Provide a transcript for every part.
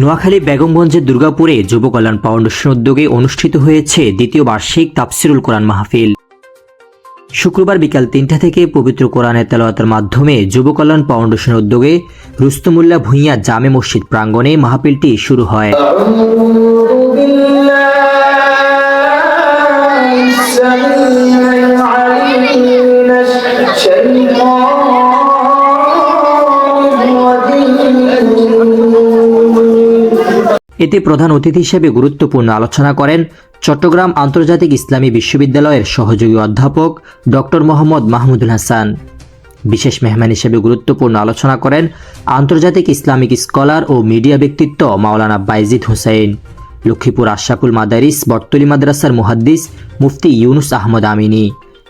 নোয়াখালী বেগমগঞ্জের দুর্গাপুরে যুব কল্যাণ ফাউন্ডেশন উদ্যোগে অনুষ্ঠিত হয়েছে দ্বিতীয় বার্ষিক তাফসিরুল কোরআন মাহফিল। শুক্রবার বিকাল ৩টা থেকে পবিত্র কোরআনের তেলাওয়াতের মাধ্যমে যুব কল্যাণ ফাউন্ডেশনের উদ্যোগে রুস্তমুল্লাহ ভূঁইয়া জামে মসজিদ প্রাঙ্গণে মাহফিলটি শুরু হয়। এতে প্রধান অতিথি হিসেবে গুরুত্বপূর্ণ আলোচনা করেন চট্টগ্রাম আন্তর্জাতিক ইসলামী বিশ্ববিদ্যালয়ের সহযোগী অধ্যাপক ডক্টর মোহাম্মদ মাহমুদুল হাসান। বিশেষ মেহমান হিসেবে গুরুত্বপূর্ণ আলোচনা করেন আন্তর্জাতিক ইসলামিক স্কলার ও মিডিয়া ব্যক্তিত্ব মাওলানা বাইজিদ হুসাইন, লক্ষ্মীপুর আশরাফুল মাদারিস বটতলী মাদ্রাসার মুহাদ্দিস মুফতি ইউনুস আহমদ আমিনী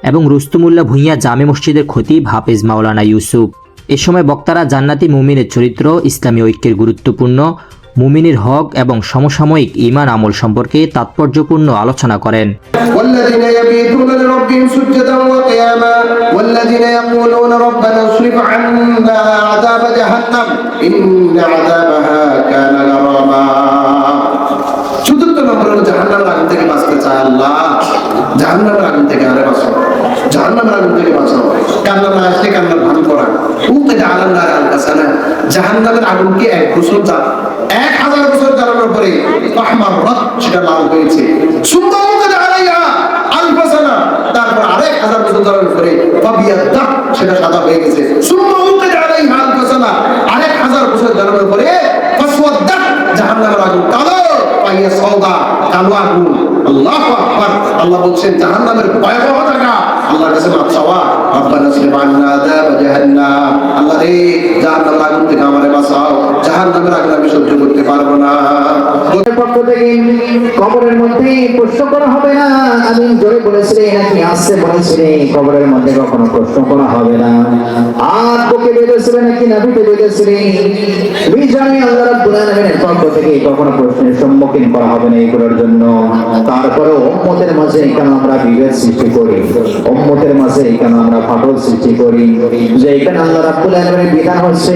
এবং রুস্তমুল্লাহ ভূঁইয়া জামে মসজিদের খতিব হাফেজ মাওলানা ইউসুফ। এ সময় বক্তারা জান্নাতি মুমিনের চরিত্র, ইসলামী ঐক্যের গুরুত্বপূর্ণ, মুমিনের হক এবং সমসাময়িক ঈমান আমল সম্পর্কে তাৎপর্যপূর্ণ আলোচনা করেন। والذين يبيتون لربهم سجدا وقياما والذين يقولون ربنا اصرف عنا عذاب جهنم إن عذابها كان غراما। চতুর্থ নম্বর হলো জাহান্নামের আগুন থেকে বাঁচতে চায় আল্লাহ, জাহান্নামের আগুন থেকে আরে বাঁচাও, জাহান্নামের আগুন থেকে বাঁচাও। কান্না না আসলে কান্নার ভান করা উল্টে জাহান্নামের আলকাসানা, জাহান্নামের আগুনকে 1 বছর 1000 বছর জ্বালানোর পরে ফাহমাররাত সেটা লাল হয়েছে। সুন্দর আলাইহা আলফাসানা, তারপর আরেক 1000 বছর জ্বালানোর পরে ফাবিয়াদা সেটা সাদা হয়ে গেছে। সুন্দর আলাইহা আলফাসানা, আরেক 1000 বছর জ্বালানোর পরে ফাসওয়াদা জাহান্নামের আগুন কালো, পাইয়া সওদা কালো আগুন। আল্লাহু আকবার। আল্লাহ বলছেন জাহান্নামের ভয়াবহ জায়গা। আল্লাহর কাছে মাফ চাওয়া, রব্বানা আসরিফ আন্না আযাব জাহান্নাম, আল্লাহ রে জাহান্নামের আগুন থেকে আমারে বাঁচাও, জাহান্নামের আগুন আমি সহ্য করতে পারবো না। পক্ষ থেকে কবরের মধ্যে প্রশ্ন করা হবে না। আমি জোরে বলেছি নাকি আসছে বলেছি, কবরের মধ্যে কখনো প্রশ্ন করা হবে না। আর বুকে বেঁধেছিলেন নাকি নাভিতে বেঁধেছিলেন, আমি জানি আল্লাহ রাব্বুল আলামিনের পক্ষ থেকে কখনো প্রশ্নের সম্মুখীন করা হবে না এগুলোর জন্য। তারপরে উম্মতের মাঝে কেন আমরা বিভেদ সৃষ্টি করি, উম্মতের মাঝে কেন আমরা ফাটল সৃষ্টি করি, যে এখানে আল্লাহ রাব্বুল আলামিনের বিধান হচ্ছে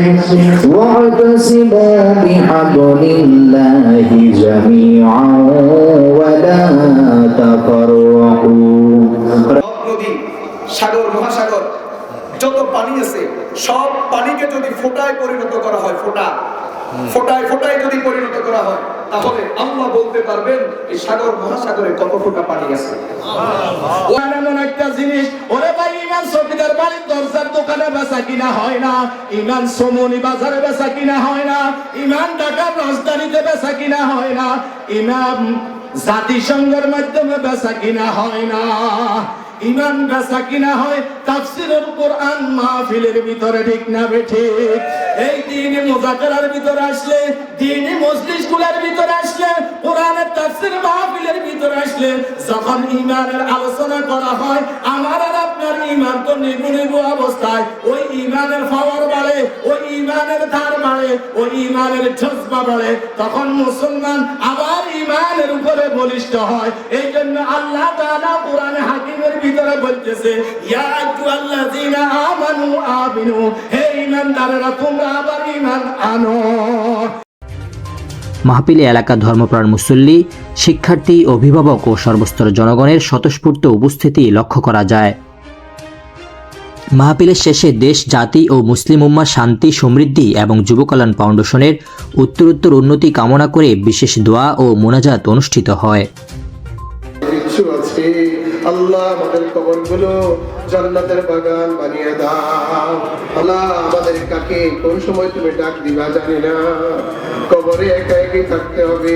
ওয়া'তাসিমু বিহাবলিল্লাহি জামিআন ওয়া লা তাফাররাকু। নদী, সাগর, মহাসাগর যত পানি আছে সব পানিকে যদি ফোঁটায় পরিণত করা হয়, ফোঁটায় ফোঁটায় যদি পরিণত করা হয়, তাহলে আল্লাহ বলতে পারবেন এই সাগর মহাসাগরে কত ফোঁটা পানি আছে। এমন একটা জিনিস, ওরে ভাই ইমান চৌকিদার বাড়ির দরজার দোকানে বেচা কিনা হয় না, ইমান সমনি বাজারে বেচা কিনা হয় না, ইমান ঢাকার রাজধানীতে বেচা কিনা হয় না, ইমান জাতিসংঘের মাধ্যমে বেচা কিনা হয় না, ইমান বেচা কিনা হয় তাফসীরুল কোরআন মাহফিলের ভিতরে। ঠিক না বেঠিক? এই দ্বীনি মুযাকারার ভিতরে আসলে, দ্বীনি মজলিসগুলোর ভিতরে আসলে, কোরআনের তাফসীর মাহফিলের ভিতরে আসলে যখন ঈমানের আলোচনা করা হয়, আমার আর আপনার ঈমান তো নিগুনিগু অবস্থায়, ওই ঈমানের পাওয়ার বাড়ে, ওই ঈমানের ধার বাড়ে, ওই ঈমানের জজবা বাড়ে, তখন মুসলমান আবার ঈমানের উপরে বলিষ্ঠ হয়। এই জন্য আল্লাহ তাআলা কোরআনে হাকিমের ভিতরে বলতেছে, ইয়া আইয়ুহাল্লাযীনা আমানু আমিনু, হে ঈমানদারেরা তোমরা আবার ঈমান আনো। মাহফিলে এলাকার ধর্মপ্রাণ মুসল্লি, শিক্ষার্থী, অভিভাবক ও সর্বস্তরের জনগণের স্বতঃস্ফূর্ত উপস্থিতি লক্ষ্য করা যায়। মাহফিলের শেষে দেশ, জাতি ও মুসলিম উম্মার শান্তি, সমৃদ্ধি এবং যুব কল্যাণ ফাউন্ডেশনের উত্তরোত্তর উন্নতি কামনা করে বিশেষ দোয়া ও মোনাজাত অনুষ্ঠিত হয়। আল্লাহ আমাদের কবরগুলো জান্নাতের বাগান বানিয়ে দাও। আল্লাহ আমাদের কাকে কোন সময় তুমি ডাক দিবা জানি না, কবরে একা একাই থাকতে হবে।